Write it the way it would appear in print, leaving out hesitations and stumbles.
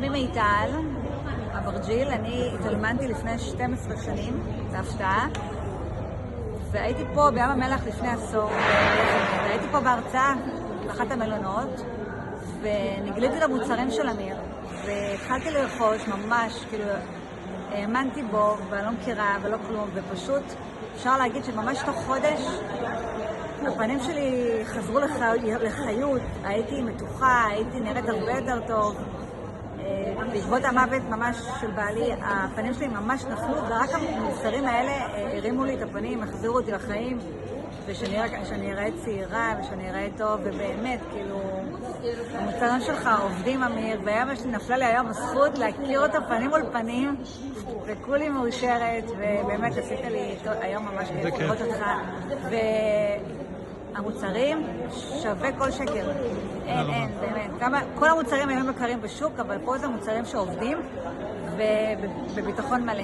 שמי מיטל אברג'יל, אני התאלמנתי לפני 12 שנים, בהפתעה, והייתי פה בים המלח לפני עשור, והייתי פה בהרצאה באחת המלונות, ונגליתי למוצרים של אמיר, והתחלתי לרכוש ממש, כאילו, האמנתי בו, ואני לא מכירה ולא כלום, ופשוט אפשר להגיד שממש תוך חודש הפנים שלי חזרו לחיות, הייתי מתוחה, הייתי נראית הרבה יותר טוב. בעקבות המוות ממש של בעלי, הפנים שלי ממש נפלו, ורק המוצרים האלה הרימו לי את הפנים, החזירו אותי לחיים, ושאני אראה צעירה, ושאני אראה טוב, ובאמת, כאילו, המוצרים שלך עובדים, אמיר, והיום נפלה לי היום הזכות להכיר אותו פנים מול פנים, וכולי מאושרת, ובאמת עשית לי היום ממש כיף לראות אותך, המוצרים שווה כל שקל. אין, באמת. כל המוצרים היום יקרים בשוק, אבל פה זה מוצרים שעובדים ובביטחון מלא.